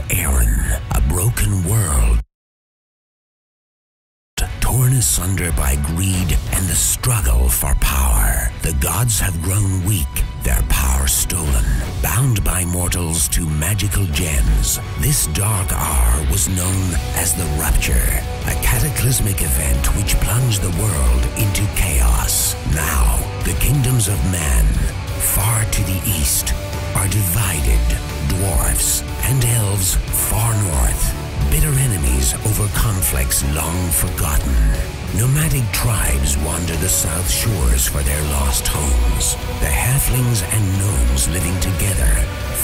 Aaron, a broken world torn asunder by greed and the struggle for power. The gods have grown weak, their power stolen, bound by mortals to magical gems. This dark hour was known as the Rupture, a cataclysmic event which plunged the world into chaos. Now, the kingdoms of man, far to the east, are divided. Dwarves and elves far north, bitter enemies over conflicts long forgotten. Nomadic tribes wander the south shores for their lost homes. The halflings and gnomes living together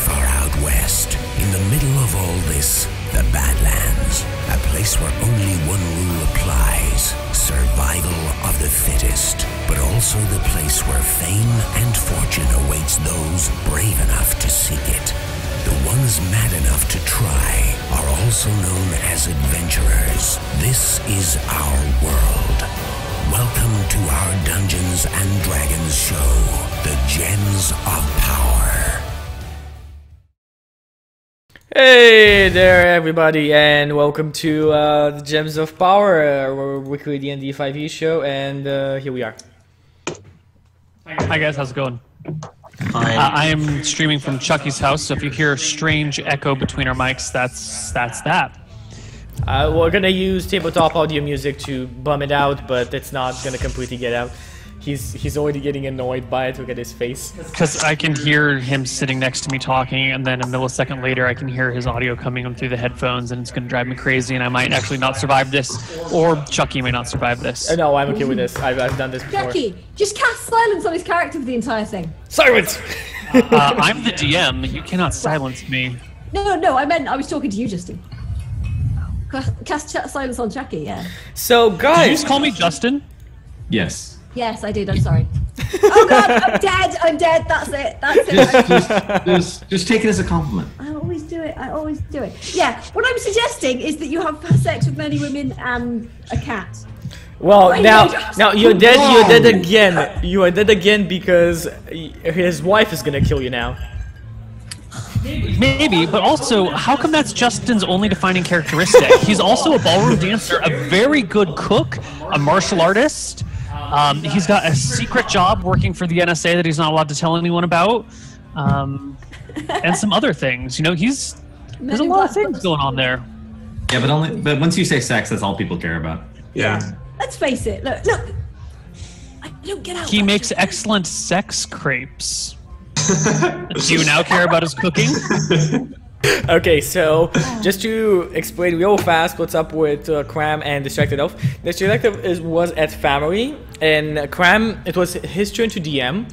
far out west. In the middle of all this, the Badlands, a place where only one rule applies: survival of the fittest, but also the place where fame and fortune awaits those brave enough to seek it. The ones mad enough to try are also known as adventurers. This is our world. Welcome to our Dungeons and Dragons show, The Gems of Power. Hey there everybody, and welcome to The Gems of Power, our weekly D&D 5e show, and here we are. Hi guys, how's it going? I am streaming from Chucky's house, so if you hear a strange echo between our mics, that's that. We're gonna use tabletop audio music to bum it out, but it's not gonna completely get out. He's already getting annoyed by it. Look at his face. Because I can hear him sitting next to me talking, and then a millisecond later I can hear his audio coming in through the headphones, and it's going to drive me crazy, and I might actually not survive this, or Chucky may not survive this. No, I'm okay with this. I've done this before. Chucky, just cast silence on his character for the entire thing. Silence! I'm the DM. You cannot silence me. No, I meant I was talking to you, Justin. Cast silence on Chucky, yeah. So, guys... Did you just call me Justin? Yes. Yes, I did. I'm sorry. Oh God, I'm dead. That's it. Just take it as a compliment. I always do it. Yeah. What I'm suggesting is that you have sex with many women and a cat. Well, now you're dead. You're dead again. You are dead again because his wife is gonna kill you now. Maybe, but also, how come that's Justin's only defining characteristic? He's also a ballroom dancer, a very good cook, a martial artist. He's got a secret job working for the NSA that he's not allowed to tell anyone about, and some other things. You know, there's a lot of things going on there. Yeah, but once you say sex, that's all people care about. Yeah. Let's face it. Look. I don't get out. He makes excellent sex crepes. Do you now care about his cooking? Okay, so just to explain real fast what's up with Clam and DIstractedelf. DIstractedelf was at family, and Clam, it was his turn to DM,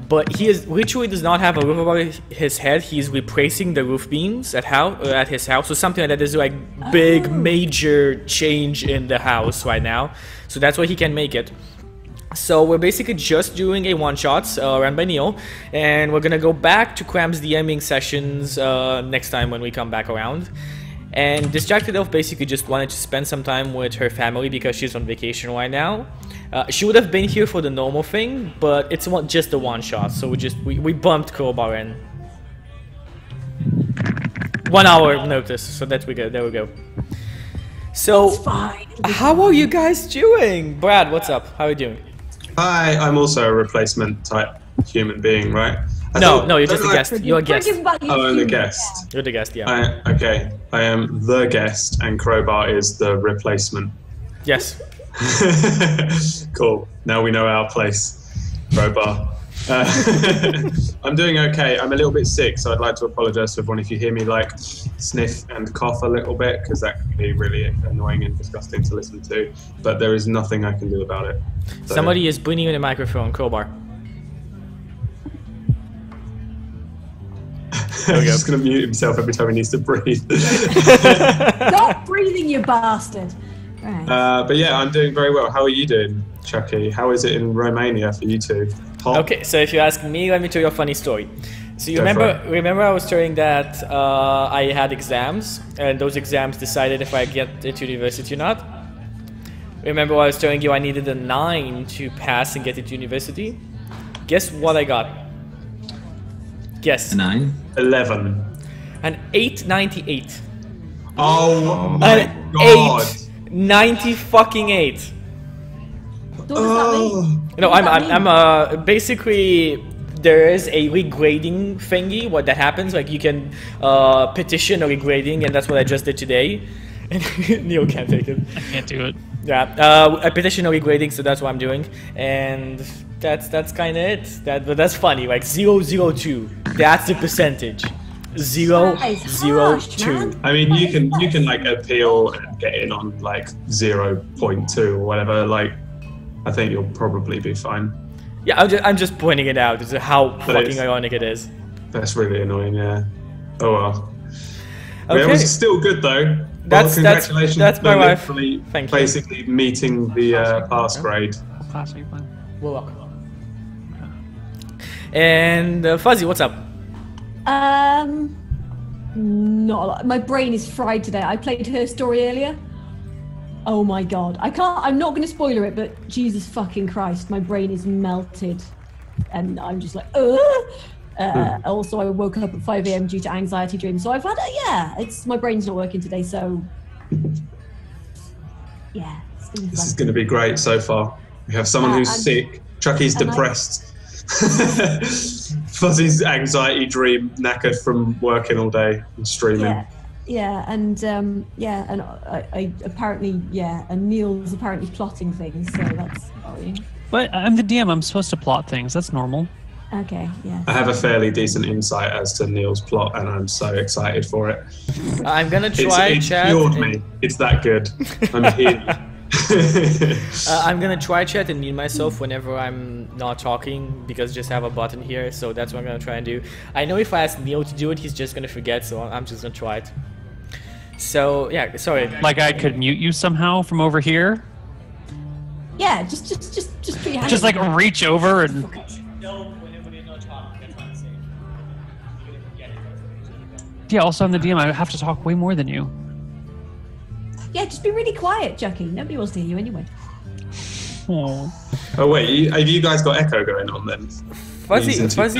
but he literally does not have a roof over his head. He's replacing the roof beams at his house, so something like that is like big major change in the house right now. So that's why he can make it. So we're basically just doing a one-shot run by Neal, and we're gonna go back to Clam's DMing sessions next time when we come back around. And DIstractedelf basically just wanted to spend some time with her family because she's on vacation right now. She would have been here for the normal thing, but it's just a one-shot, so we bumped Crowbar in. 1 hour notice, so that we go. There we go. So, how are you guys doing? Brad, what's up? How are you doing? Hi, I'm also a replacement type human being, right? No, you're just a guest. You're a guest. Oh, I'm the guest. You're the guest, yeah. Okay, I am the guest, and Crowbar is the replacement. Yes. Cool. Now we know our place, Crowbar. I'm doing okay. I'm a little bit sick, so I'd like to apologize to everyone if you hear me like sniff and cough a little bit, because that can be really annoying and disgusting to listen to. But there is nothing I can do about it. So. Somebody is bringing you the microphone, Crowbar. He's just going to mute himself every time he needs to breathe. Stop breathing, you bastard. Right. But yeah, I'm doing very well. How are you doing, Chucky? How is it in Romania for you two? Hot? Okay, so if you ask me, let me tell you a funny story. So you remember I was telling that I had exams, and those exams decided if I get into university or not? Remember I was telling you I needed a 9 to pass and get into university? Guess what I got? Guess. A 9? 11. An 898. Oh my An god. 8. 90 fucking 8. What does that mean? No, What does that I'm basically there is a regrading thingy. What that happens, like you can petition a regrading, and that's what I just did today. And Neal can't take it. I can't do it. Yeah, I petition a regrading, so that's what I'm doing, and that's kind of it. But that's funny, like 002. That's the percentage. 002. I mean, you can like appeal and get in on like 0.2 or whatever. Like, I think you'll probably be fine. Yeah, I'm just pointing it out. Is how fucking ironic it is. That's really annoying. Yeah. Oh well. Okay. It was still good though. That's congratulations. my wife. Thank you. Basically meeting the pass grade. What class are you playing? We're welcome. And Fuzzy, what's up? Not a lot. My brain is fried today. I played her story earlier. Oh my god. I'm not going to spoiler it, but Jesus fucking Christ, my brain is melted. And I'm just like, also, I woke up at 5 a.m. due to anxiety dreams. So I've had my brain's not working today, so yeah. This is going to be great so far. We have someone who's sick. Chucky's depressed. Fuzzy's anxiety dream knackered from working all day and streaming. And I apparently, and Neal's apparently plotting things, so that's worrying. But I'm the DM, I'm supposed to plot things, that's normal. Okay, yeah. I have a fairly decent insight as to Neal's plot, and I'm so excited for it. I'm gonna try it's chat. Cured me. It's that good. I'm here. I'm gonna try chat and mute myself whenever I'm not talking, because just have a button here, so that's what I'm gonna try and do. I know if I ask Neal to do it, he's just gonna forget, so I'm just gonna try it. So yeah, sorry. Like I could mute you somehow from over here? Yeah, just put your hand. Just like reach over and. Yeah, also I'm the DM, I have to talk way more than you. Yeah, just be really quiet, Chucky. Nobody wants to hear you anyway. Oh wait, have you guys got echo going on then? Fuzzy.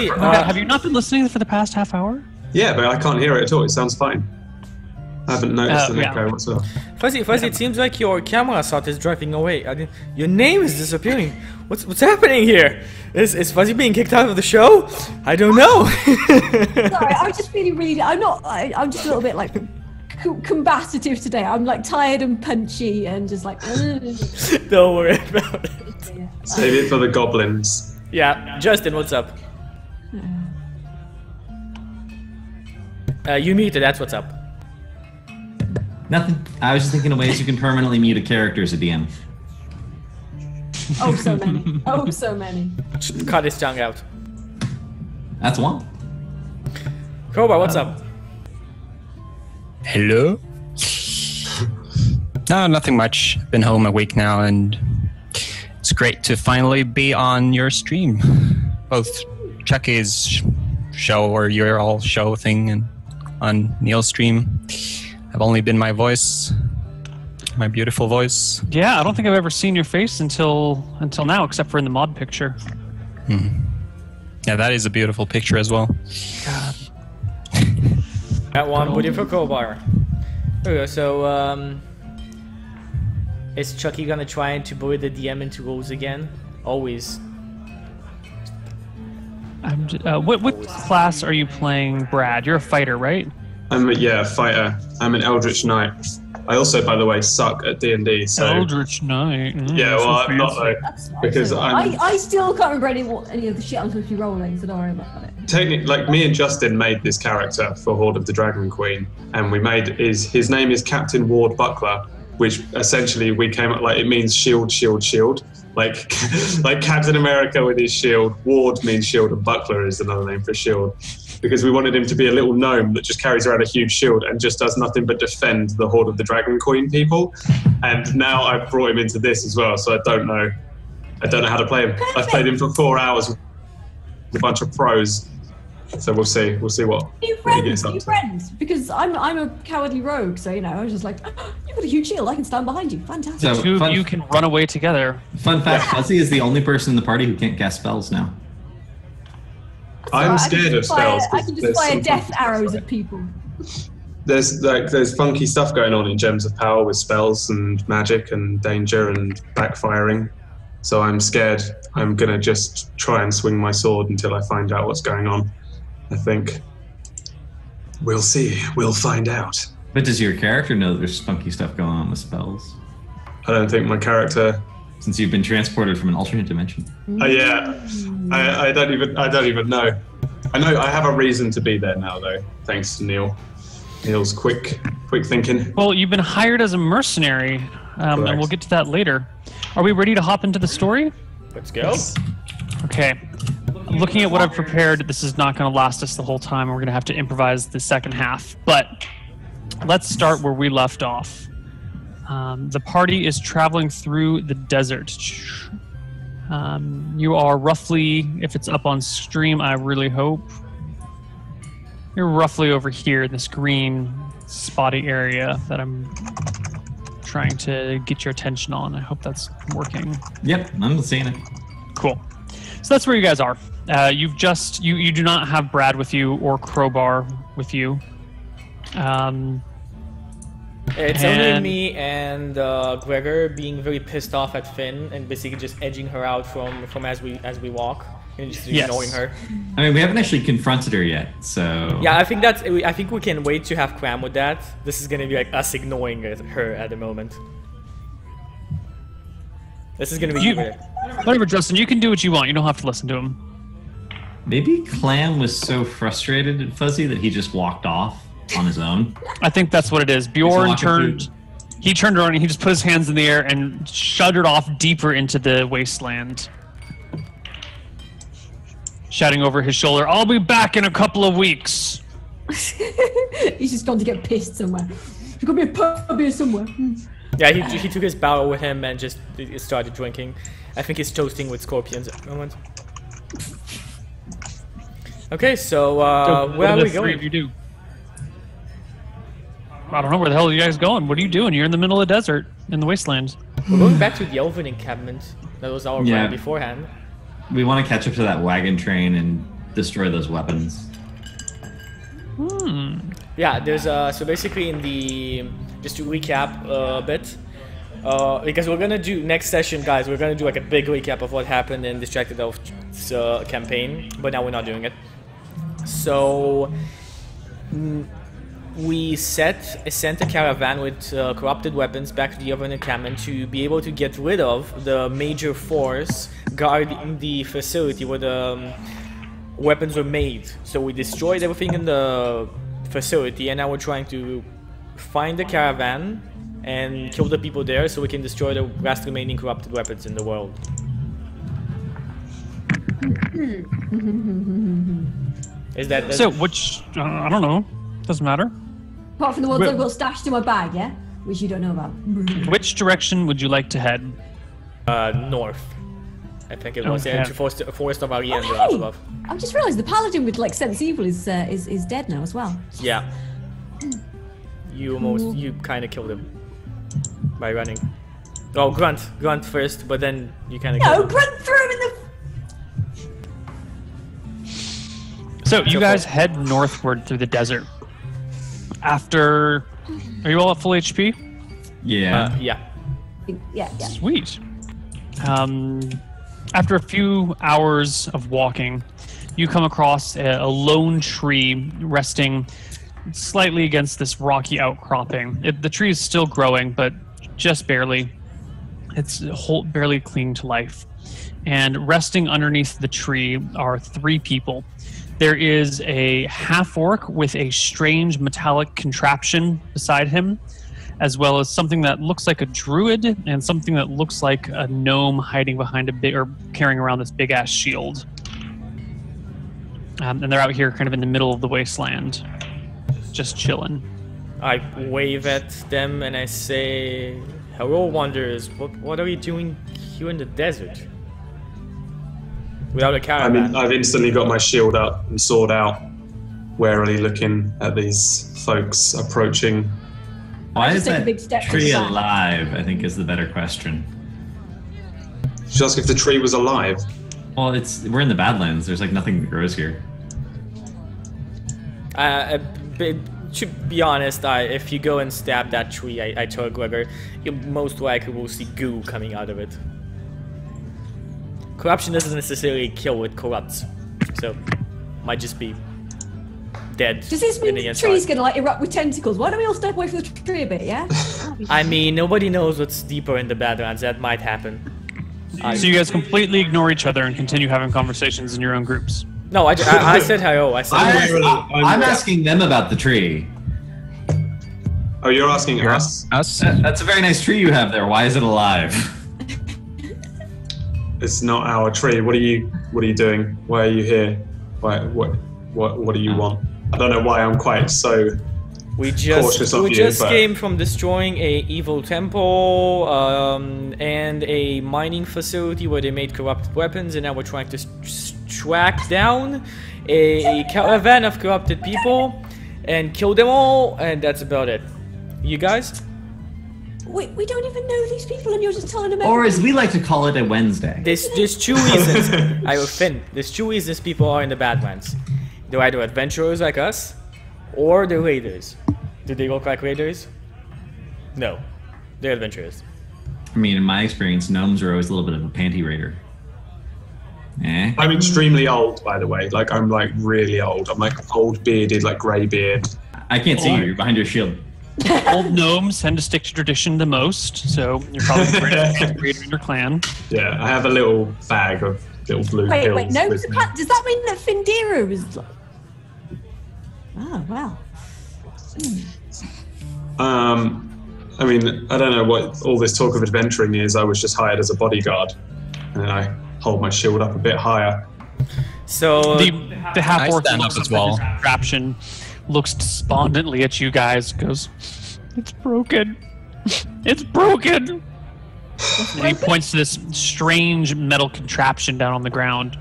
Have you not been listening for the past half hour? Yeah, but I can't hear it at all. It sounds fine. I haven't noticed an echo whatsoever. Fuzzy, it seems like your camera shot is driving away. Your name is disappearing. What's happening here? Is Fuzzy being kicked out of the show? I don't know. Sorry, I'm just feeling really. I'm just a little bit like combative today. I'm like tired and punchy and just like. Don't worry about it. Save it for the goblins. Yeah, Justin, what's up? You muted. That's what's up. Nothing. I was just thinking of ways you can permanently mute a character as a DM. Oh, so many. Oh, so many. Cut his tongue out. That's one. Koibu, what's up? Hello? No, nothing much. Been home a week now, and it's great to finally be on your stream. Both Chucky's show or your all show thing and on Neal's stream. I've only been my voice, my beautiful voice. Yeah, I don't think I've ever seen your face until now, except for in the mod picture. Yeah, that is a beautiful picture as well. God. That one, would you for Koibu? Okay, so is Chucky gonna try to bully the DM into roles again? Always. What class are you playing, Brad? You're a fighter, right? I'm a fighter. I'm an Eldritch Knight. I also, by the way, suck at D&D. So Eldritch Knight. Yeah, well, I'm not though, because I still can't remember any of the shit I'm supposed to be rolling, so don't worry about it. Technically, like me and Justin made this character for Horde of the Dragon Queen, and his name is Captain Ward Buckler, which essentially we came up like it means shield, shield, shield. Like Captain America with his shield. Ward means shield, and Buckler is another name for shield. Because we wanted him to be a little gnome that just carries around a huge shield and just does nothing but defend the Horde of the Dragon Queen people. And now I've brought him into this as well, so I don't know how to play him. I've played him for 4 hours with a bunch of pros. So we'll see what he gets up to. Friends, because I'm a cowardly rogue, so I was just like, oh, you've got a huge shield, I can stand behind you. Fantastic. So two of you can run away together. Fun fact, Fuzzy is the only person in the party who can't cast spells now. I'm scared of spells. I can just fire death arrows at people. there's funky stuff going on in Gems of Power with spells and magic and danger and backfiring. So I'm scared. I'm gonna just try and swing my sword until I find out what's going on. I think. We'll see. We'll find out. But does your character know that there's funky stuff going on with spells? I don't think my character. Since you've been transported from an alternate dimension. Yeah. I don't even know. I know I have a reason to be there now, though. Thanks to Neal. Neal's quick thinking. Well, you've been hired as a mercenary, and we'll get to that later. Are we ready to hop into the story? Let's go. Okay. Looking at what I've prepared, this is not going to last us the whole time. We're going to have to improvise the second half. But let's start where we left off. The party is traveling through the desert. You are roughly, if it's up on stream, I really hope, you're roughly over here in this green spotty area that I'm trying to get your attention on. I hope that's working. Yep, I'm seeing it. Cool. So that's where you guys are. You've just, you do not have Brad with you or Crowbar with you. It's only me and Gregor being very pissed off at Finn and basically just edging her out from as we walk and just ignoring her. I mean, we haven't actually confronted her yet, so yeah, I think we can wait to have Clam with that. This is gonna be like us ignoring her at the moment. This is gonna be whatever, Justin. You can do what you want. You don't have to listen to him. Maybe Clam was so frustrated at Fuzzy that he just walked off on his own. I think that's what it is. Bjorn turned around and he just put his hands in the air and shuddered off deeper into the wasteland, shouting over his shoulder, "I'll be back in a couple of weeks." He's just gone to get pissed somewhere. There's gonna be a pub here somewhere. Yeah, he took his barrel with him and just started drinking. I think he's toasting with scorpions at the moment. Okay, so where are we going? You do. I don't know, where the hell are you guys going? What are you doing? You're in the middle of the desert, in the wasteland. We're going back to the Elven encampment. That was our plan beforehand. We want to catch up to that wagon train and destroy those weapons. Yeah, there's so basically in the, just to recap a bit, because we're gonna do next session, guys. We're gonna do like a big recap of what happened in DIstractedelf's campaign, but now we're not doing it. So we sent a caravan with corrupted weapons back to the Elven encampment to be able to get rid of the major force guarding the facility where the weapons were made. So we destroyed everything in the facility, and now we're trying to find the caravan and kill the people there so we can destroy the last remaining corrupted weapons in the world. Is that so? Which I don't know. Doesn't matter. Apart from the ones I've got stashed in my bag, yeah, which you don't know about. Which direction would you like to head? North. I think it was the forest of Arian. Oh, hey! I've just realised the paladin with like sense evil is dead now as well. Yeah. You kind of killed him by running. Oh, Grunt first, but then you kind of. No, Grunt threw him in the. So you guys head northward through the desert. After, are you all at full HP? Yeah. Yeah. Sweet. After a few hours of walking, you come across a lone tree resting slightly against this rocky outcropping. The tree is still growing, but just barely. It's barely clinging to life. And resting underneath the tree are 3 people. There is a half-orc with a strange metallic contraption beside him, as well as something that looks like a druid and something that looks like a gnome hiding behind or carrying around this big-ass shield. And they're out here kind of in the middle of the wasteland, just chilling. I wave at them and I say, "Hello, wanderers. What are you doing here in the desert? Without a caravan?" I mean, I've instantly got my shield up and sword out, warily looking at these folks approaching. Why is that tree alive, I think is the better question. Just ask if the tree was alive. Well, we're in the Badlands. There's like nothing that grows here. to be honest, if you go and stab that tree, I told Gregor, you most likely will see goo coming out of it. Corruption doesn't necessarily kill, it corrupts. So, might just be dead. Does this mean the tree's gonna like erupt with tentacles? Why don't we all step away from the tree a bit, yeah? I mean, nobody knows what's deeper in the Badlands. That might happen. So you guys completely ignore each other and continue having conversations in your own groups? No, I said hello. I said I'm asking them about the tree. Oh, you're asking us? Us? That's a very nice tree you have there. Why is it alive? It's not our tree. What are you doing? Why are you here? What do you want? I don't know why I'm quite so cautious of you. We just came from destroying a evil temple and a mining facility where they made corrupted weapons, and now we're trying to track down a caravan of corrupted people and kill them all, and that's about it. You guys? We don't even know these people, and you're just telling them. Or as we like to call it, a Wednesday. There's two reasons. I will Finn. There's two reasons people are in the Badlands. They're either adventurers like us, or they're raiders. Do they look like raiders? No, they're adventurers. I mean, in my experience, gnomes are always a little bit of a panty raider. Eh? I'm extremely old, by the way. Like, I'm like really old. I'm like old bearded, like grey beard. I can't see you. You're behind your shield. Old gnomes tend to stick to tradition the most, so you're probably the greatest raider in your clan. Yeah, I have a little bag of little blue pills. Wait, no, with does me. that mean that Findira is... Oh, wow. I mean, I don't know what all this talk of adventuring is. I was just hired as a bodyguard, and I hold my shield up a bit higher. So the half-orc stand looks up as well. Contraption, looks despondently at you guys, goes, "It's broken. It's broken." And he points to this strange metal contraption down on the ground.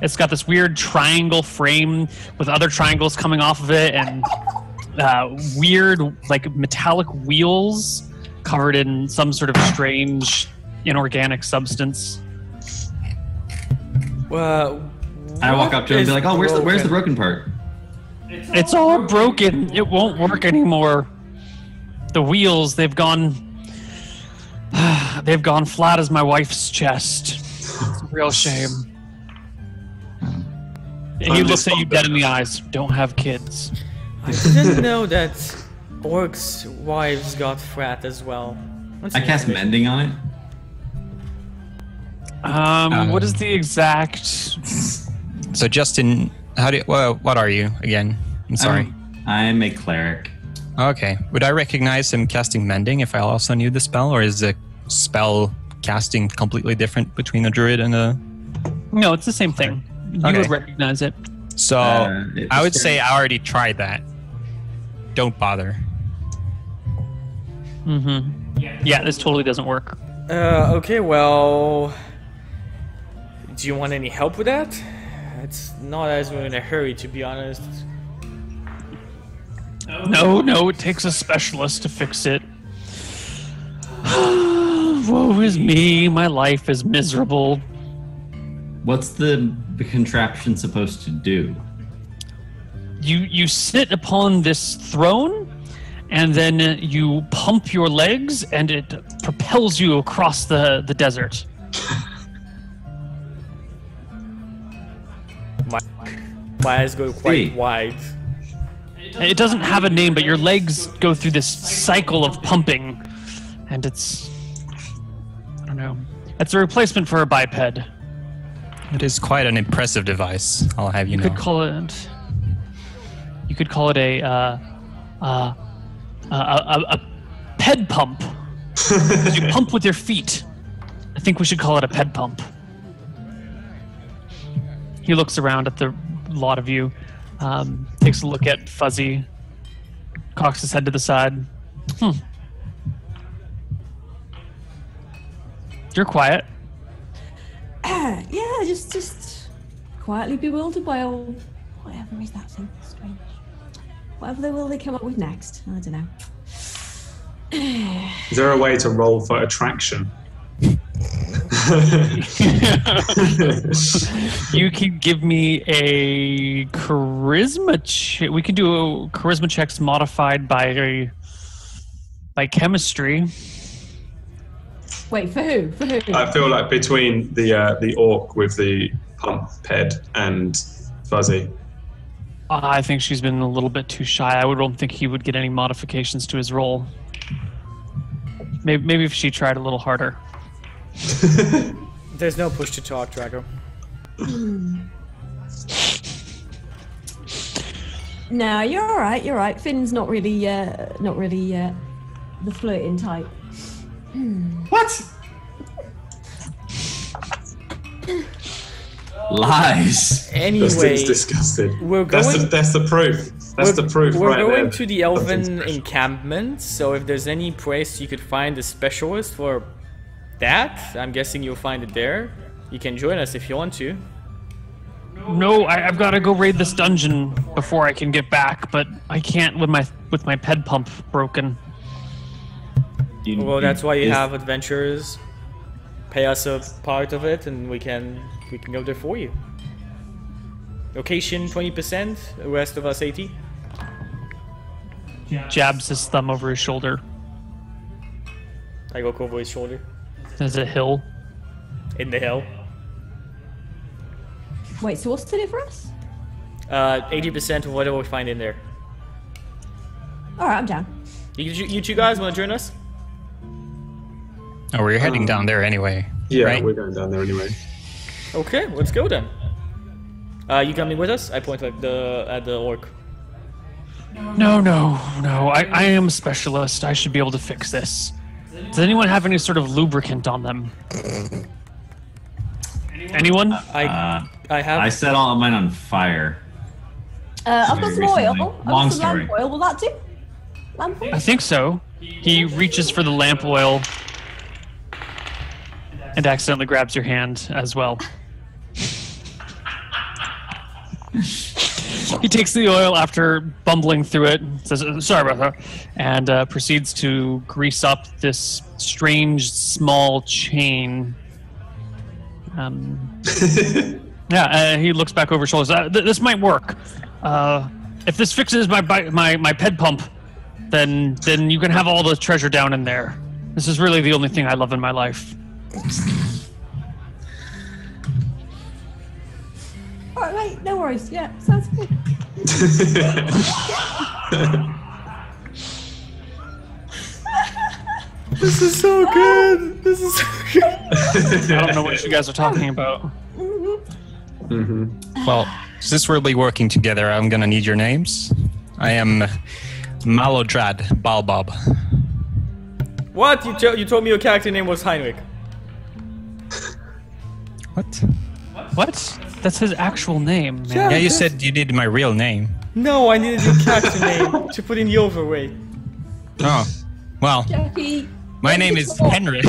It's got this weird triangle frame with other triangles coming off of it, and weird, like, metallic wheels covered in some sort of strange inorganic substance. Well, I walk up to him and be like, "Oh, where's the broken part?" It's all broken. It won't work anymore. The wheels, they've gone flat as my wife's chest. It's a real shame. And he looks at you dead in the eyes. Don't have kids. I didn't know that orcs' wives got fat as well. I cast mending on it. What is the exact? So Justin, what are you again? I'm sorry. I'm a cleric. Okay. Would I recognize him casting mending if I also knew the spell, or is the spell casting completely different between a druid and a... No, it's the same thing. You would recognize it. So I would say I already tried that. Don't bother. Mm-hmm. Yeah, this totally doesn't work. Okay, well... Do you want any help with that? It's not as we're in a hurry, to be honest. No, it takes a specialist to fix it. Woe is me, my life is miserable. What's the contraption supposed to do? You sit upon this throne, and then you pump your legs, and it propels you across the desert. My eyes go quite wide. It doesn't have a name, but your legs go through this cycle of pumping, and it's... I don't know. It's a replacement for a biped. It is quite an impressive device, I'll have you know. You could call it a ped pump. You pump with your feet. I think we should call it a ped pump. He looks around at the lot of you, takes a look at Fuzzy, cocks his head to the side. You're quiet. Yeah, just quietly bewildered by all whatever is that thing. Strange. Whatever they come up with next. I don't know. Is there a way to roll for attraction? You can give me a charisma check. We can do charisma checks modified by chemistry. Wait, for who? For who? I feel like between the orc with the pump ped and Fuzzy. I think she's been a little bit too shy. I don't think he would get any modifications to his role. Maybe if she tried a little harder. There's no push to talk, Drago. No, you're all right. You're right. Finn's not really the flirting type. What? Lies. Anyway, Dustin's disgusted. we're going. That's the proof. That's the proof We're right going there. to the elven encampment, so if there's any place you could find a specialist for that, I'm guessing you'll find it there. You can join us if you want to. No, I've got to go raid this dungeon before I can get back, but I can't with my ped pump broken. Well, that's why you have adventurers. Pay us a part of it, and we can go there for you. Location 20%, the rest of us 80. Jabs his thumb over his shoulder. I go over his shoulder. There's a hill. In the hill. Wait, so what's in it for us? 80% of whatever we find in there. All right, I'm down. You two guys want to join us? Oh, we're heading down there anyway. Yeah, right? we're going down there anyway. Okay, let's go then. You coming with us? I point at the orc. No. I am a specialist. I should be able to fix this. Does anyone have any sort of lubricant on them? Anyone? I have. I set all of mine on fire. I've got some Recently. oil. I've Long got some lamp story. oil. Will that do? Lamp oil? I think so. He reaches for the lamp oil and accidentally grabs your hand as well. He takes the oil after bumbling through it, says, sorry about that, and proceeds to grease up this strange small chain. He looks back over his shoulders. This might work. If this fixes my ped pump, then you can have all the treasure down in there. This is really the only thing I love in my life. All right, mate. No worries. Yeah, sounds good. This is so good. This is so good. I don't know what you guys are talking about. Well, since we'll be working together, I'm gonna need your names. I am Malodrad Balbob. What? You told me your character name was Heinrich. What? What? That's his actual name, man. Yeah. Yeah, you said you needed my real name. No, I needed your character name to put in the overway. Oh, well, Chuky. my name is Henry.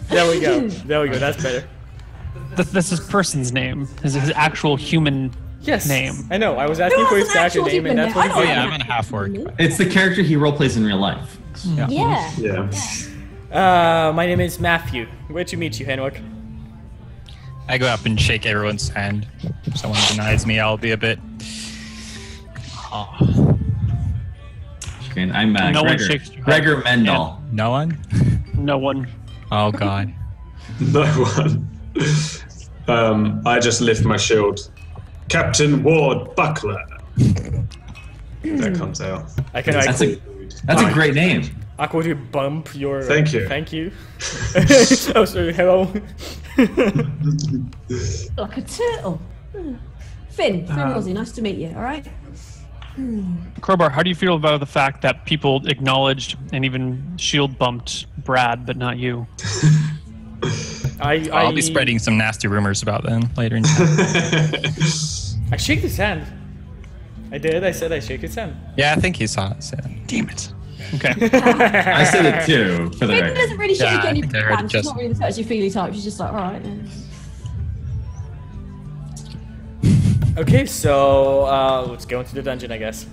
There we go. There we go. That's better. That's his person's name. His actual human Yes. name. I know. I was asking for his character name, and that's what he Oh gave yeah, me. I'm in half orc. It's the character he roleplays in real life. Yeah. Yeah. My name is Matthew. Great to meet you, Henrik. I go up and shake everyone's hand. If someone denies me, I'll be a bit. Oh. And I'm No one Gregor. shakes your hand. Gregor Mendel. No one? No one. Oh god. No one. I just lift my shield. Captain Ward Buckler. That comes out. I can That's a great name. awkwardly bump your. Thank you. Thank you. Oh, sorry. Hello. Like a turtle. Finn Rossi, nice to meet you. All right. Crowbar, how do you feel about the fact that people acknowledged and even shield bumped Brad, but not you? I'll be spreading some nasty rumors about them later in I shake his hand. I did. I said I shake his hand. Yeah, I think he saw it. So. Damn it. Okay. I said it too, for the Finn record. doesn't really shake Yeah, I any think I heard it hands. She's just- not really the touchy-feely type. She's just like, all right. Okay, so let's go into the dungeon, I guess.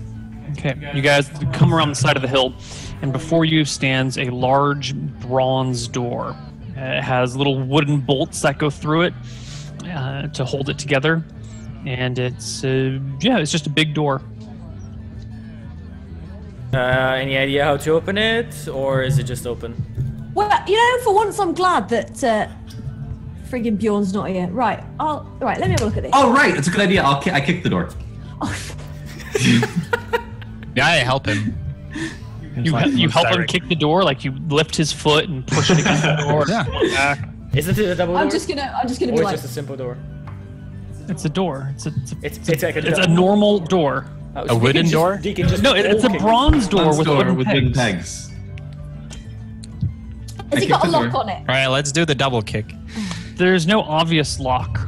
Okay, you guys come around the side of the hill, and before you stands a large bronze door. It has little wooden bolts that go through it to hold it together, and it's it's just a big door. Any idea how to open it, or is it just open? Well, you know, for once I'm glad that friggin' Bjorn's not here. Right, let me have a look at this. Oh, right, it's a good idea. I kick the door. Yeah, I help him. You help him kick the door, like you lift his foot and push it against the door. Yeah. Isn't it a double door? I'm just gonna or be it's like, just a simple door? It's a door. It's like a normal door. A wooden door? No, it's a bronze door with wooden big pegs. has it got a lock on it? All right, let's do the double kick. There's no obvious lock.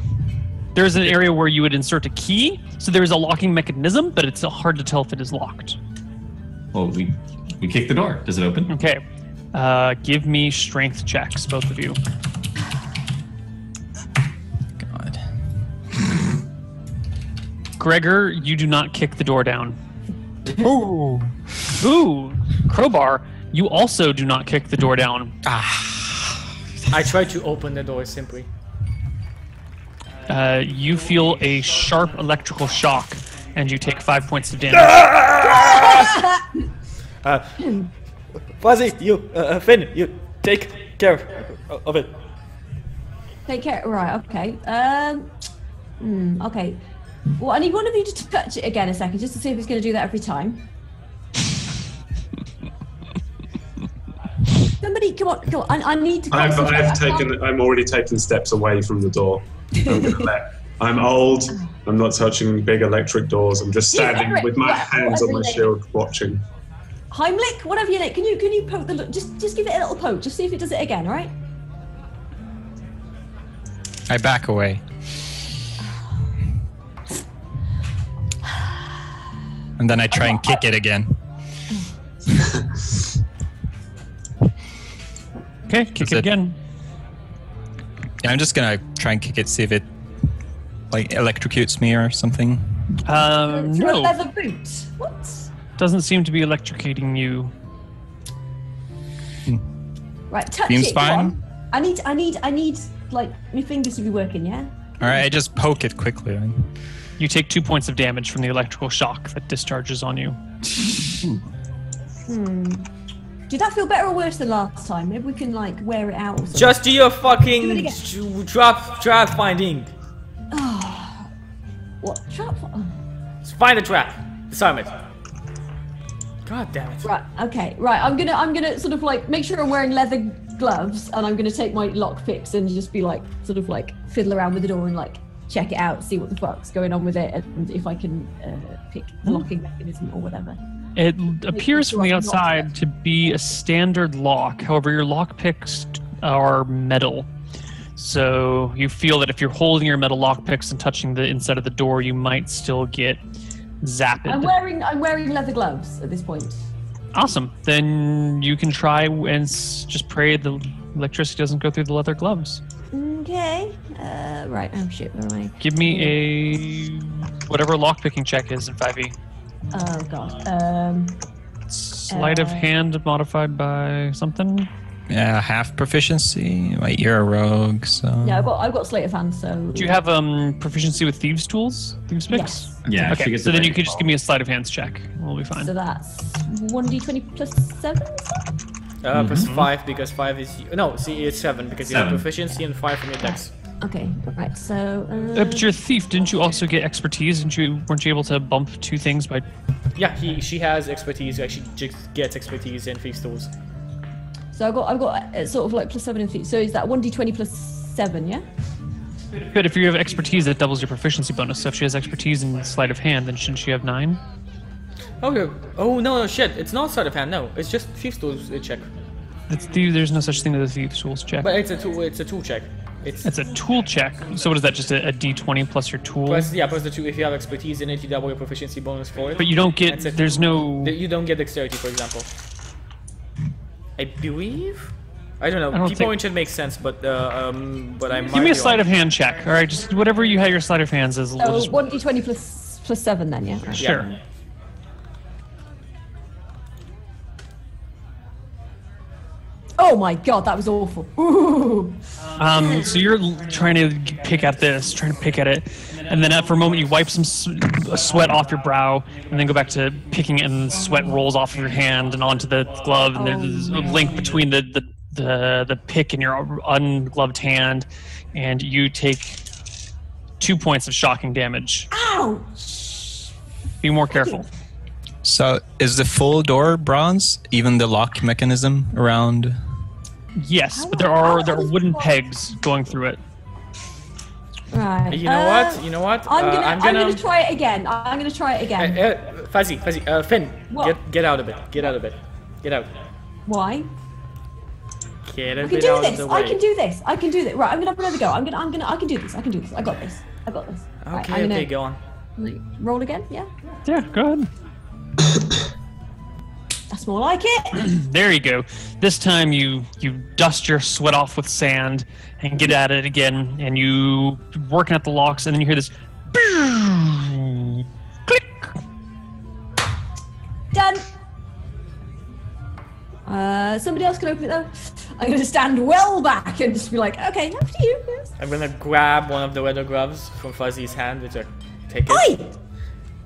There's an area where you would insert a key, so there's a locking mechanism, but it's hard to tell if it is locked. Well, we kick the door. Does it open? Okay. Give me strength checks, both of you. God. Gregor, you do not kick the door down. Ooh. Ooh, Crowbar, you also do not kick the door down. I tried to open the door simply. You feel a sharp electrical shock, and you take 5 points of damage. Fuzzy, you, Finn, you take care of it. Take care. Right. Okay. Okay. Well, I need one of you to touch it again a second, just to see if it's going to do that every time. Somebody, come on. I need to. I'm already taken steps away from the door. I'm old. I'm not touching big electric doors. I'm just standing with my hands on my shield, watching. Heimlich, whatever you like. Can you poke the? Just give it a little poke. Just see if it does it again. All right. I back away. And then I try and kick it again. Okay, kick it again. Yeah, I'm just gonna try and kick it, see if it like electrocutes me or something. No. A leather boot. What? Doesn't seem to be electrocuting you. Right, touch Seems it. fine. Come on. I need like my fingers to be working. Yeah. All right, I just poke it quickly. You take 2 points of damage from the electrical shock that discharges on you. Did that feel better or worse than last time? Maybe we can like wear it out or something. Just do your fucking trap finding. What trap? Find the trap. Disarm it. God damn it. Right. Okay. Right. I'm gonna sort of like make sure I'm wearing leather gloves, and I'm gonna take my lock picks and just be like sort of like fiddle around with the door and like check it out, see what the fuck's going on with it, and if I can pick the locking mechanism or whatever. It appears from the outside to be a standard lock. However, your lock picks are metal. So you feel that if you're holding your metal lock picks and touching the inside of the door, you might still get zapped. I'm wearing leather gloves at this point. Awesome. Then you can try and just pray the electricity doesn't go through the leather gloves. Okay. Right. Oh shit. Where am I? Give me a whatever lockpicking check is in 5e. Oh god. Sleight of hand modified by something. Yeah, half proficiency. Wait, you're a rogue, so. Yeah, I've got sleight of hand. So. Do you have proficiency with thieves' tools? Thieves' picks? Yes. Yeah. Okay. So then you could just give me a sleight of hands check. We'll be fine. So that's 1d20 plus 7. Plus 5 because 5 is it's 7 because you have proficiency and 5 from your dex. Okay, right. So. But you're a thief. Didn't you also get expertise? Weren't you able to bump 2 things by? Yeah, she has expertise. She just gets expertise in thieves' tools. So I've got sort of like plus 7 in thieves. So is that 1d20 plus 7? Yeah. Good. If you have expertise, that doubles your proficiency bonus. So if she has expertise in sleight of hand, then shouldn't she have 9? Okay. Oh no, shit! It's not sleight of hand. No, it's just thieves' tools check. There's no such thing as a thieves' tools check. But it's a tool. It's a tool check. It's a tool check. So what is that? Just a d20 plus your tool? Plus the 2. If you have expertise in it, you double your proficiency bonus for it. But you don't get. There's no. You don't get dexterity, for example. I believe. I don't know. People think... in chat makes sense, but I might. Give me a sleight of hand check. All right, just whatever you have your sleight of hands is. So 1d20 plus 7 then, yeah. Right. Sure. Yeah. Oh my god, that was awful. Ooh. So you're trying to pick at it, and then for a moment you wipe some sweat off your brow, and then go back to picking it, and the sweat rolls off of your hand and onto the glove, and there's a link between the pick and your ungloved hand, and you take 2 points of shocking damage. Ouch! Be more careful. So, is the full door bronze? Even the lock mechanism around? Yes, but there are wooden pegs going through it. Right. You know what? I'm gonna try it again. Fuzzy, Finn, What? get out of it. Get out. Why? Get a I can bit do out of this. the I way. can do this. Right, I'm gonna have another go. I can do this. I got this. Right, Okay, go on. roll again. Yeah. Yeah, go ahead. That's more like it. There you go. This time you dust your sweat off with sand and get at it again, and you working at the locks, and then you hear this click. Done. Somebody else can open it though. I'm gonna stand well back and just be like, okay, after you. Yes. I'm gonna grab one of the leather gloves from Fuzzy's hand, which I take it. Oi!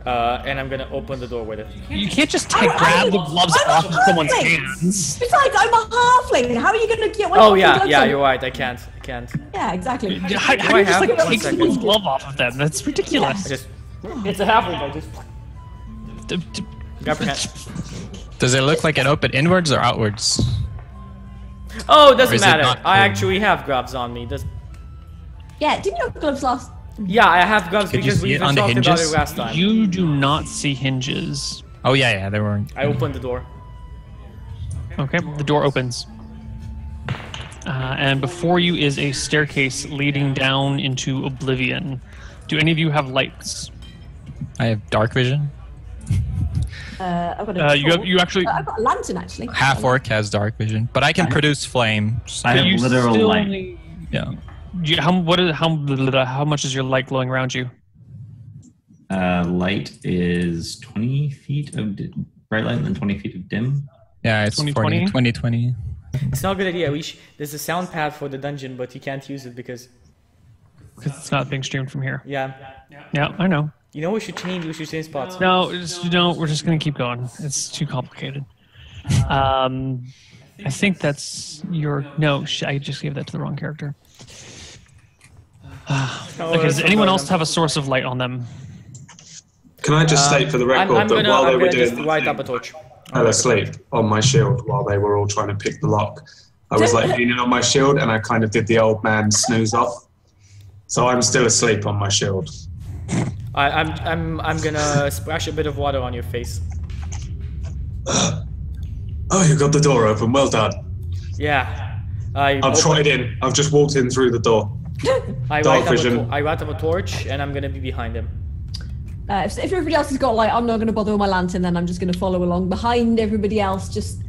And I'm gonna open the door with it. You can't just grab the gloves off of someone's hands. Besides, I'm a halfling. How are you gonna get one? Oh yeah, you're right. I can't. Yeah, exactly. How do you just take someone's glove off of them? That's ridiculous. It's a halfling. I just grab your hand. Does it look like it opened inwards or outwards? Oh, it Or doesn't is it matter. not I cool? actually have gloves on me. Yeah, didn't you have gloves last? Yeah, I have gloves Could you because see we it even on the talked about hinges? it last time. You do not see hinges. Oh yeah, there weren't. I opened the door. Okay, the door opens. And before you is a staircase leading down into oblivion. Do any of you have lights? I have dark vision. I've got a You actually. I've got a lantern actually. Half orc has dark vision, but I can produce flame. So I have you literal still light. only- yeah. How much is your light glowing around you? Light is 20 feet of bright light and then 20 feet of dim. Yeah, it's 2020? 2020. It's not a good idea. There's a sound pad for the dungeon, but you can't use it because It's not being streamed from here. yeah. Yeah, I know. You know we should change spots. No, we're just gonna keep going. It's too complicated. I think that's your. No, I just gave that to the wrong character. Okay, does anyone else have a source of light on them? Can I just state for the record I'm that while they were just doing light up a torch. fell asleep on my shield while they were all trying to pick the lock, I was like leaning on my shield and I kind of did the old man snooze off. So I'm still asleep on my shield. I'm gonna splash a bit of water on your face. Oh, you got the door open. Well done. Yeah. I've trotted in. I've just walked in through the door. I Dark vision. light up a torch and I'm gonna be behind him. If everybody else has got light, I'm not going to bother with my lantern. Then I'm just going to follow along behind everybody else. Just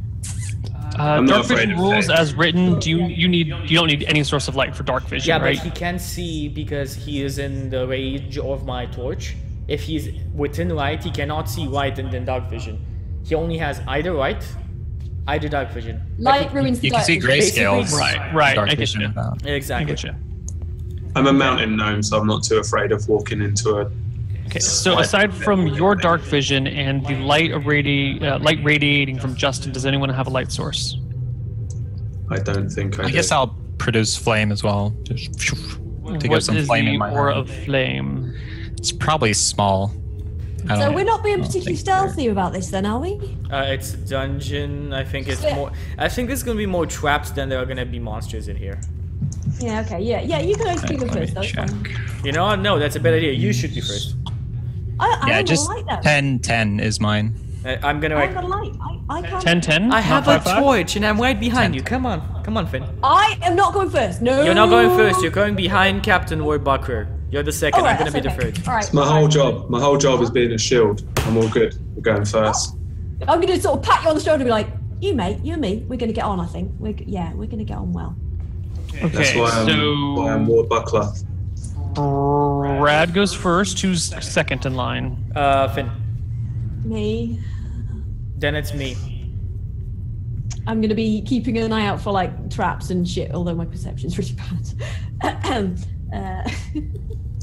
I'm not Dark afraid vision of rules fate. as written. You don't need any source of light for dark vision, Yeah, right? but he can't see because he is in the range of my torch. If he's within light, he cannot see light and then dark vision. He only has either light, either dark vision. light ruins the You can dark see vision. grayscale. Right. Dark I get vision you. without. I Exactly. get you. I'm a mountain gnome, so I'm not too afraid of walking into a. Okay, so aside from your dark vision and the light radiating from Justin, does anyone have a light source? I don't think I. I guess I'll produce flame as well. Just to get What some is flame the in my aura hand. of flame? It's probably small. I So don't- we're not being I don't particularly think they're- stealthy about this, then, are we? It's a dungeon. I think it's Yeah. more. I think there's gonna be more traps than there are gonna be monsters in here. Yeah. Okay. Yeah. You can always be the Let me first. Though. It's check. fine. You know what? No, that's a bad idea. You should be first. I Yeah, haven't just got a light though. 10 is mine. I'm gonna. I haven't got a light. I can't. 10-10? I have Not a 5-5? torch and I'm right behind you. Come on, Finn. I am not going first. No. You're not going first. You're going behind Captain Wardbucker. You're the second. Alright, I'm gonna be the that's okay. third. All right. My whole job. My whole job is being a shield. I'm all good. We're going first. I'm going to sort of pat you on the shoulder and be like, "You mate, you and me, we're going to get on. I think. We're going to get on well." That's Okay, why I'm so Ward Buckler. Brad goes first. Who's second in line? Finn. Me. Then it's me. I'm going to be keeping an eye out for like traps and shit, although my perception's pretty bad.